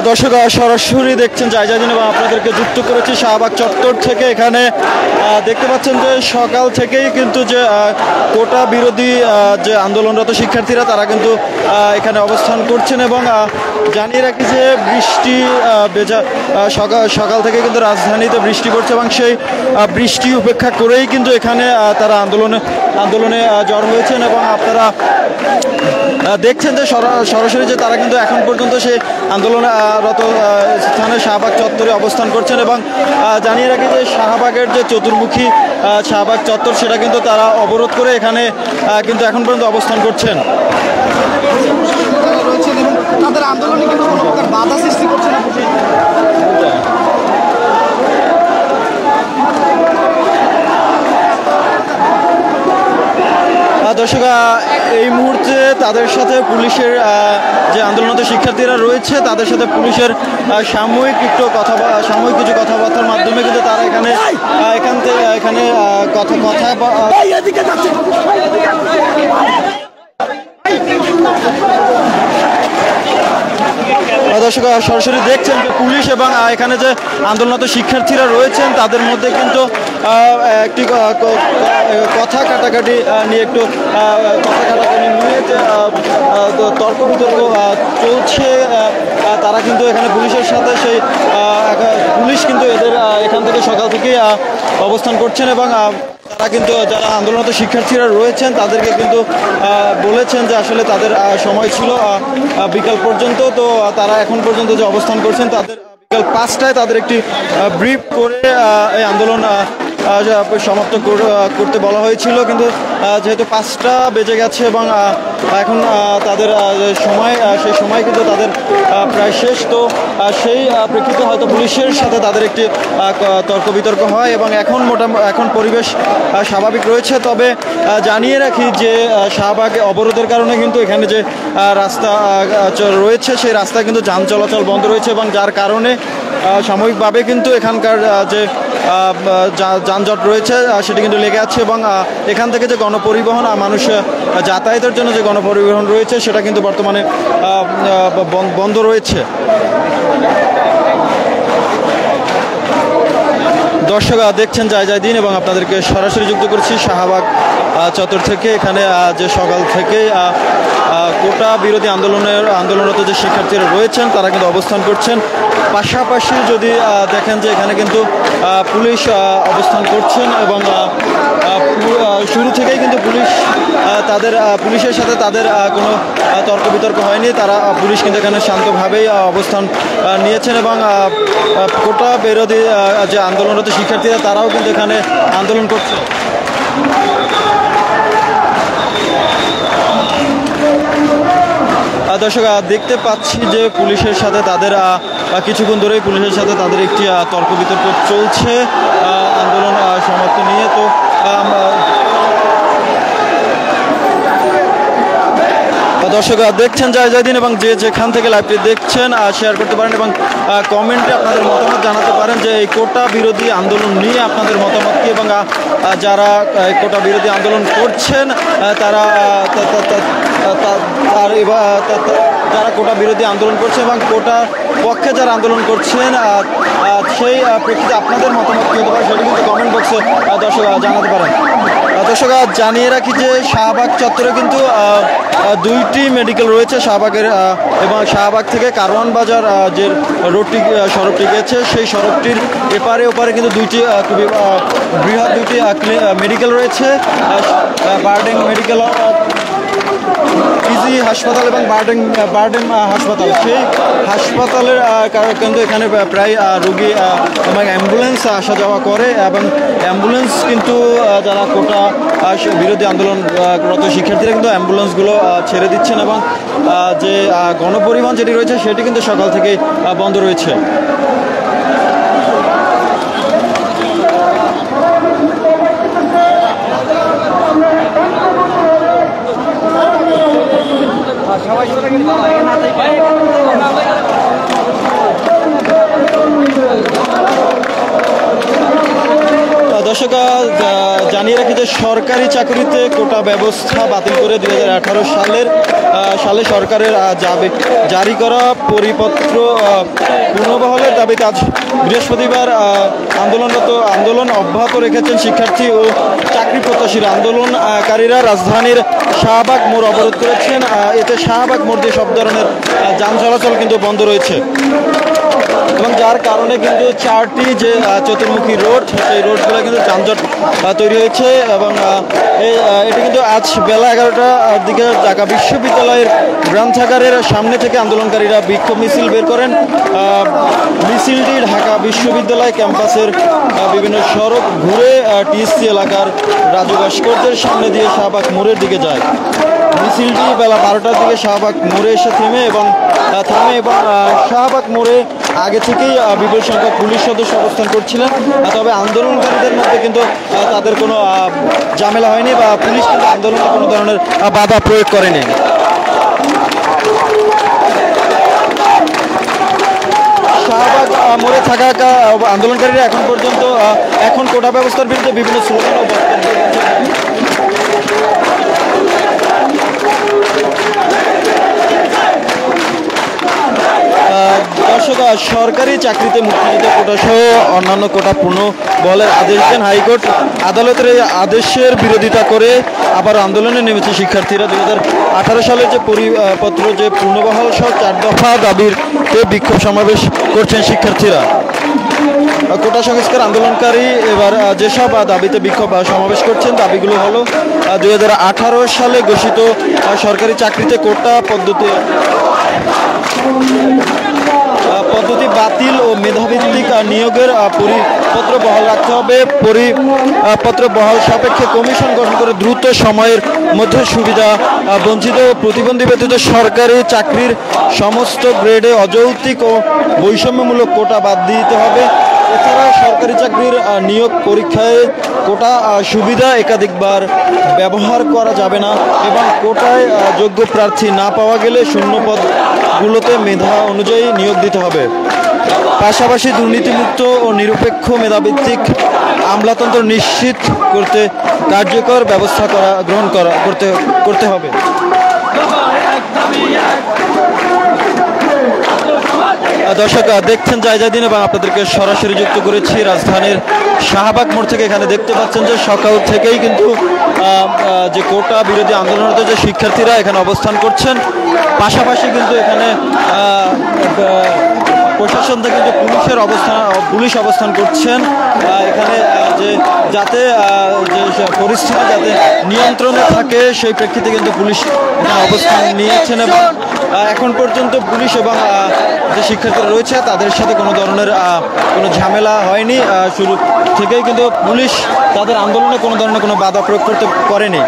দর্শক সরাসরি দেখছেন জায়জাদিন এবং আপনাদেরকে যুক্ত করেছি শাহবাগ চত্বর থেকে। এখানে দেখতে পাচ্ছেন যে সকাল থেকেই কিন্তু যে কোটা বিরোধী যে আন্দোলনরত শিক্ষার্থীরা তারা কিন্তু এখানে অবস্থান করছেন এবং জানিয়ে রাখি যে বৃষ্টি সকাল থেকে কিন্তু রাজধানীতে বৃষ্টি পড়ছে এবং সেই বৃষ্টি উপেক্ষা করেই কিন্তু এখানে তারা আন্দোলনে জড় হয়েছেন এবং আপনারা দেখছেন যে সরাসরি যে তারা কিন্তু এখন পর্যন্ত সেই আন্দোলনরত স্থানে শাহবাগ চত্বরে অবস্থান করছেন এবং জানিয়ে রাখি যে শাহবাগের যে চতুর্মুখী শাহবাগ চত্বর সেটা কিন্তু তারা অবরোধ করে এখানে কিন্তু এখন পর্যন্ত অবস্থান করছেন। তাদের আন্দোলনে কিন্তু কোনো প্রকার বাধা সৃষ্টি করছে না। দর্শক এই মুহূর্তে তাদের সাথে পুলিশের যে আন্দোলনরত শিক্ষার্থীরা রয়েছে তাদের সাথে পুলিশের সাময়িক কিছু কথাবার্তার মাধ্যমে কিন্তু তারা এখানে কথা দর্শক সরাসরি দেখছেন যে পুলিশ এবং এখানে যে আন্দোলনরত শিক্ষার্থীরা রয়েছেন তাদের মধ্যে কিন্তু একটি কথা কাটাকাটি নিয়ে তর্ক বিতর্ক চলছে। তারা কিন্তু এখানে পুলিশের সাথে পুলিশ কিন্তু এদের এখান থেকে সকাল থেকেই অবস্থান করছেন এবং তারা কিন্তু যারা আন্দোলনরত শিক্ষার্থীরা রয়েছেন তাদেরকে কিন্তু বলেছেন যে আসলে তাদের সময় ছিল বিকাল পর্যন্ত, তো তারা এখন পর্যন্ত যে অবস্থান করছেন তাদের বিকাল 5টায় তাদের একটি ব্রিফ করে এই আন্দোলন সমাপ্ত করতে বলা হয়েছিল, কিন্তু যেহেতু 5টা বেজে গেছে এবং এখন তাদের সেই সময় কিন্তু তাদের প্রায় শেষ, তো সেই প্রেক্ষিতে হয়তো পুলিশের সাথে তাদের একটি তর্ক বিতর্ক হয় এবং এখন পরিবেশ স্বাভাবিক রয়েছে। তবে জানিয়ে রাখি যে শাহবাগ অবরোধের কারণে কিন্তু এখানে যে রাস্তা রয়েছে সেই রাস্তায় কিন্তু যান চলাচল বন্ধ রয়েছে এবং যার কারণে সাময়িকভাবে কিন্তু এখানকার যে যানজট রয়েছে সেটি কিন্তু লেগে আছে এবং এখান থেকে যে গণপরিবহন মানুষ যাতায়াতের জন্য যে গণপরিবহন রয়েছে সেটা কিন্তু বর্তমানে বন্ধ রয়েছে। দর্শক দেখছেন জায়জাদিন এবং আপনাদেরকে সরাসরি যুক্ত করছি শাহবাগ চত্বর থেকে। এখানে যে সকাল থেকে কোটা বিরোধী আন্দোলনরত যে শিক্ষার্থীরা রয়েছেন তারা কিন্তু অবস্থান করছেন। পাশাপাশি যদি দেখেন যে এখানে কিন্তু পুলিশ অবস্থান করছেন এবং শুরু থেকেই কিন্তু পুলিশের সাথে তাদের কোনো তর্ক বিতর্ক হয়নি। পুলিশ কিন্তু এখানে শান্তভাবেই অবস্থান নিয়েছেন এবং কোটা বিরোধী যে আন্দোলনরত শিক্ষার্থীরা তারাও কিন্তু এখানে আন্দোলন করছে। দর্শক দেখতে পাচ্ছি যে পুলিশের সাথে তাদের কিছুক্ষণ ধরেই পুলিশের সাথে তাদের একটি তর্ক বিতর্ক চলছে আন্দোলন সমাপ্ত নিয়ে। তো দর্শক দেখছেন জায়জাদিন এবং যে যেখান থেকে লাইভটি দেখছেন শেয়ার করতে পারেন এবং কমেন্টে আপনাদের মতামত জানাতে পারেন যে এই কোটা বিরোধী আন্দোলন নিয়ে আপনাদের মতামত কি এবং যারা কোটা বিরোধী আন্দোলন করছেন তারা যারা কোটা বিরোধী আন্দোলন করছে এবং কোটার পক্ষে যারা আন্দোলন করছেন সেই প্রেক্ষিতে আপনাদের মতামত কী হতে পারে সেটি কিন্তু কমেন্ট বক্সে দর্শক জানাতে পারেন। দর্শক জানিয়ে রাখি যে শাহবাগ চত্বরে কিন্তু 2টি মেডিকেল রয়েছে শাহবাগের এবং শাহবাগ থেকে কারওয়ান বাজার যে সড়কটি গেছে সেই সড়কটির এপারে ওপারে কিন্তু খুবই বৃহৎ 2টি মেডিকেল রয়েছে, বারডেম মেডিকেল পিজি হাসপাতাল এবং বারডেম হাসপাতাল। সেই হাসপাতালের কিন্তু এখানে প্রায় রোগী এবং অ্যাম্বুলেন্স আসা যাওয়া করে এবং অ্যাম্বুলেন্স কিন্তু যারা কোটা বিরোধী আন্দোলনরত শিক্ষার্থীরা কিন্তু অ্যাম্বুলেন্সগুলো ছেড়ে দিচ্ছেন এবং যে গণপরিবহন যেটি রয়েছে সেটি কিন্তু সকাল থেকেই বন্ধ রয়েছে। দর্শক জানিয়ে রাখি যে সরকারি চাকরিতে কোটা ব্যবস্থা বাতিল করে 2018 সালে সরকারের জারি করা পরিপত্র পুনর্বহালের দাবিতে আজ বৃহস্পতিবার আন্দোলন অব্যাহত রেখেছেন শিক্ষার্থী ও চাকরি প্রত্যাশীরা। আন্দোলনকারীরা রাজধানীর শাহবাগ মোড় অবরোধ করেছেন। এতে শাহবাগ মোড় দিয়ে সব ধরনের যান চলাচল কিন্তু বন্ধ রয়েছে এবং যার কারণে কিন্তু 4টি যে চতুর্মুখী রোড সেই রোডগুলো কিন্তু যানজট তৈরি হয়েছে এবং এটি কিন্তু আজ বেলা 11টার দিকে ঢাকা বিশ্ববিদ্যালয়ের গ্রন্থাগারের সামনে থেকে আন্দোলনকারীরা বিক্ষোভ মিছিল বের করেন। মিছিলটি ঢাকা বিশ্ববিদ্যালয় ক্যাম্পাসের বিভিন্ন সড়ক ঘুরে টিএসসি এলাকার রাজু ভাস্কর্যের সামনে দিয়ে শাহবাগ মোড়ের দিকে যায়। মিছিলটি বেলা 12টার দিকে শাহবাগ মোড়ে এসে থামে এবং শাহবাগ মোড়ে আগে থেকেই বিপুল সংখ্যক পুলিশ সদস্য অবস্থান করছিলেন। তবে আন্দোলনকারীদের মধ্যে কিন্তু তাদের কোনো ঝামেলা হয়নি বা পুলিশ কিন্তু আন্দোলনে কোনো ধরনের বাধা প্রয়োগ করেনি। শাহবাগ মোড়ে থাকা আন্দোলনকারীরা এখন কোটা ব্যবস্থার বিরুদ্ধে বিভিন্ন স্লোগান ও বক্তব্য দর্শক সরকারি চাকরিতে মুক্তিযুদ্ধ কোটা সহ অন্যান্য কোটা পুনর্বহালের আদেশ দেন হাইকোর্ট। আদালতের এই আদেশের বিরোধিতা করে আবার আন্দোলনে নেমেছে শিক্ষার্থীরা। 2018 সালের যে পরিপত্র যে পুনর্বহাল সহ 4 দফা দাবির বিক্ষোভ সমাবেশ করছেন শিক্ষার্থীরা। কোটা সংস্কার আন্দোলনকারী এবার যেসব দাবিতে বিক্ষোভ সমাবেশ করছেন দাবিগুলো হলো 2018 সালে ঘোষিত সরকারি চাকরিতে কোটা পদ্ধতি বাতিল ও মেধাভিত্তিক নিয়োগের পরিপত্র বহাল রাখতে হবে। পরিপত্র বহাল সাপেক্ষে কমিশন গঠন করে দ্রুত সময়ের মধ্যে সুবিধা বঞ্চিত ও প্রতিবন্ধী ব্যতীত সরকারি চাকরির সমস্ত গ্রেডে অযৌক্তিক ও বৈষম্যমূলক কোটা বাদ দিতে হবে। এছাড়া সরকারি চাকরির নিয়োগ পরীক্ষায় কোটা সুবিধা একাধিকবার ব্যবহার করা যাবে না এবং কোটায় যোগ্য প্রার্থী না পাওয়া গেলে শূন্য পদগুলোতে মেধা অনুযায়ী নিয়োগ দিতে হবে। পাশাপাশি দুর্নীতিমুক্ত ও নিরপেক্ষ মেধাভিত্তিক আমলাতন্ত্র নিশ্চিত করতে কার্যকর ব্যবস্থা গ্রহণ করতে হবে। দর্শক দেখছেন জয় দিন এবং আপনাদেরকে সরাসরি যুক্ত করেছি রাজধানীর শাহবাগ মোড় থেকে। এখানে দেখতে পাচ্ছেন যে সকাল থেকেই কিন্তু যে কোটা বিরোধী আন্দোলনরত যে শিক্ষার্থীরা এখানে অবস্থান করছেন, পাশাপাশি কিন্তু এখানে প্রশাসন থেকে যে পুলিশ অবস্থান করছেন এখানে যাতে যে পরিস্থিতি যাতে নিয়ন্ত্রণে থাকে সেই প্রেক্ষিতে কিন্তু পুলিশ অবস্থান নিয়েছেন এবং এখন পর্যন্ত পুলিশ এবং যে শিক্ষার্থীরা রয়েছে তাদের সাথে কোনো ধরনের কোনো ঝামেলা হয়নি। শুরু থেকেই কিন্তু পুলিশ তাদের আন্দোলনে কোনো ধরনের কোনো বাধা প্রয়োগ করতে পারেনি।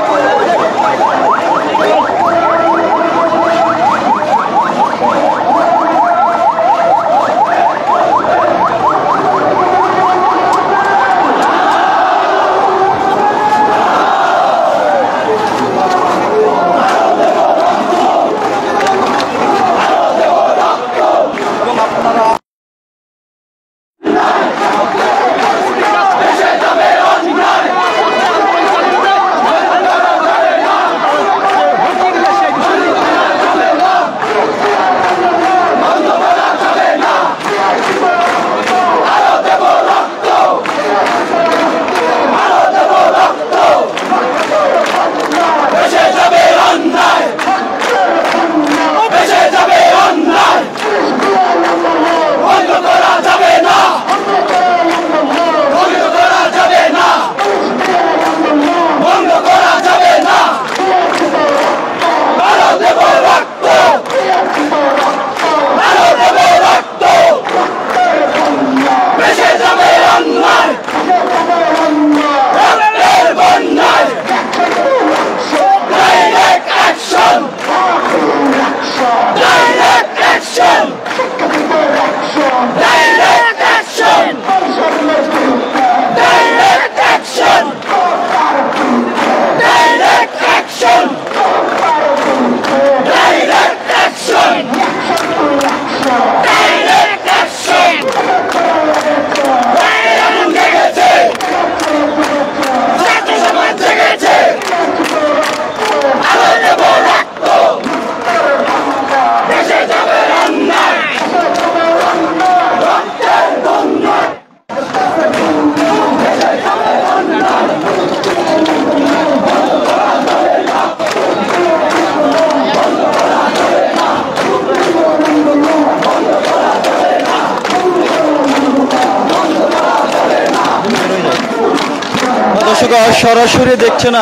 সরাসরি দেখছেন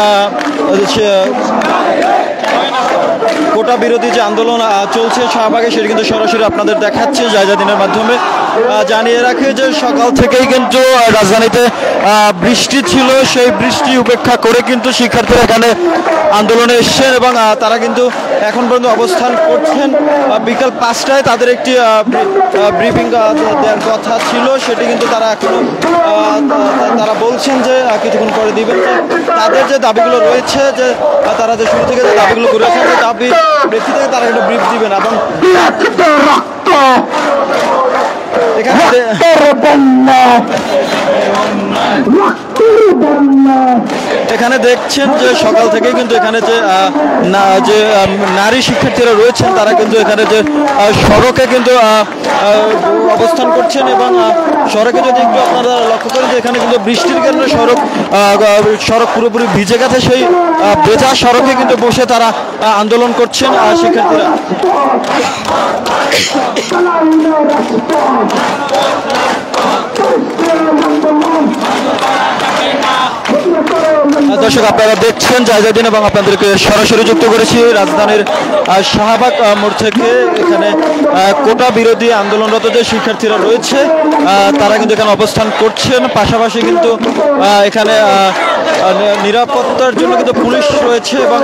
কোটা বিরোধী যে আন্দোলন চলছে শাহবাগে, সেটা কিন্তু সরাসরি আপনাদের দেখাচ্ছে জায়জা দিনের মাধ্যমে। জানিয়ে রাখে যে সকাল থেকেই কিন্তু রাজধানীতে বৃষ্টি ছিল, সেই বৃষ্টি উপেক্ষা করে কিন্তু শিক্ষার্থীরা এখানে আন্দোলনে এসছেন এবং তারা কিন্তু এখন পর্যন্ত অবস্থান করছেন। বিকাল 5টায় তাদের একটি ব্রিফিং দেওয়ার কথা ছিল, সেটি কিন্তু তারা এখনো তারা বলছেন যে কিছুক্ষণ পরে দিবেন। তাদের যে দাবিগুলো রয়েছে, যে তারা যে শুরু থেকে যে দাবিগুলো করেছেন, সেই দাবি ব্যক্তি থেকে তারা একটা ব্রিফ দিবেন এবং এখানে দেখছেন যে সকাল থেকেই কিন্তু এখানে যে নারী শিক্ষার্থীরা রয়েছেন, তারা কিন্তু এখানে যে সড়কে কিন্তু অবস্থান করছেন এবং সড়কে যদি একটু আপনারা লক্ষ্য করেন যে এখানে কিন্তু বৃষ্টির কারণে সড়ক পুরোপুরি ভিজে গেছে, সেই ভেজা সড়কে কিন্তু বসে তারা আন্দোলন করছেন শিক্ষার্থীরা। দর্শক, আপনারা দেখছেন জায়জা দিন এবং আপনাদেরকে সরাসরি যুক্ত করেছি রাজধানীর শাহবাগ মোড় থেকে। এখানে কোটা বিরোধী আন্দোলনরত যে শিক্ষার্থীরা রয়েছে, তারা কিন্তু এখানে অবস্থান করছেন। পাশাপাশি কিন্তু এখানে নিরাপত্তার জন্য কিন্তু পুলিশ রয়েছে এবং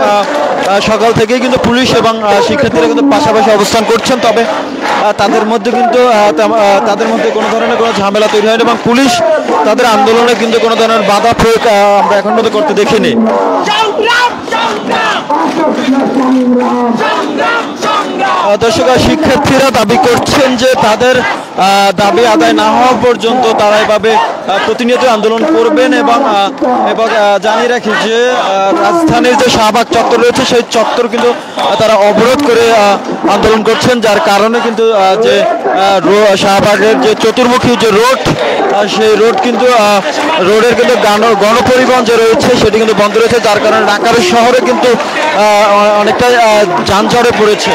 সকাল থেকেই কিন্তু পুলিশ এবং শিক্ষার্থীরা কিন্তু পাশাপাশি অবস্থান করছেন। তবে তাদের মধ্যে কোনো ধরনের কোনো ঝামেলা তৈরি হয়নি এবং পুলিশ তাদের আন্দোলনে কিন্তু কোনো ধরনের বাধা প্রয়োগ আমরা এখন পর্যন্ত করতে দেখিনি। দর্শক, শিক্ষার্থীরা দাবি করছেন যে তাদের দাবি আদায় না হওয়া পর্যন্ত তারা এভাবে প্রতিনিয়ত আন্দোলন করবেন এবং জানিয়ে রাখি যে রাজধানীর যে শাহবাগ চত্বর রয়েছে, সেই চত্বর কিন্তু তারা অবরোধ করে আন্দোলন করছেন, যার কারণে কিন্তু যে শাহবাগের যে চতুর্মুখী যে রোড, সেই রোড কিন্তু রোডের কিন্তু গণপরিবহন যে রয়েছে সেটি কিন্তু বন্ধ রয়েছে, যার কারণে ঢাকার শহরে কিন্তু অনেকটা যানজটে পড়েছে।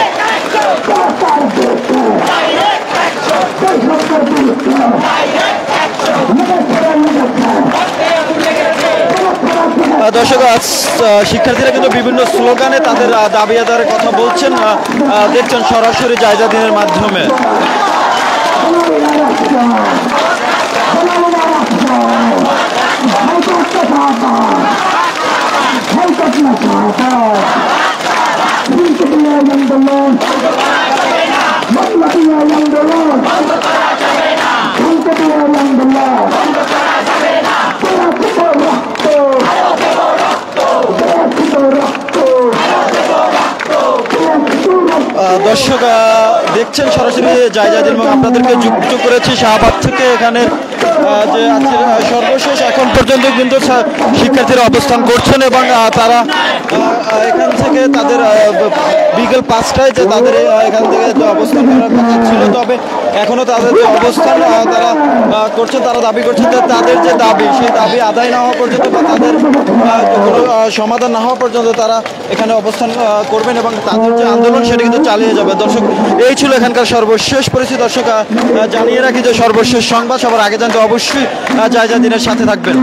দর্শক, শিক্ষার্থীরা কিন্তু বিভিন্ন স্লোগানে তাদের দাবি আদায়ের কথা বলছেন, দেখছেন সরাসরি জায়জা দিনের মাধ্যমে। দর্শক, দেখছেন সরাসরি জায়জা দিন এবং আপনাদেরকে যুক্ত করেছি শাহবাগ থেকে। এখানে যে আছে সর্বশেষ এখন পর্যন্ত কিন্তু শিক্ষার্থীরা অবস্থান করছেন এবং তারা এখান থেকে তাদের বিকেল 5টায় যে তাদের এখান থেকে অবস্থান করার কথা ছিল, তবে এখনো তাদের যে অবস্থান তারা করছেন, তারা দাবি করছেন যে তাদের যে দাবি, সেই দাবি আদায় না হওয়া পর্যন্ত বা তাদের কোনো সমাধান না হওয়া পর্যন্ত তারা এখানে অবস্থান করবেন এবং তাদের যে আন্দোলন সেটি কিন্তু চালিয়ে যাবে। দর্শক, এই ছিল এখানকার সর্বশেষ পরিস্থিতি। দর্শক, জানিয়ে রাখি যে সর্বশেষ সংবাদ সবার আগে জানতে অবশ্যই জায়জা দিনের সাথে থাকবেন।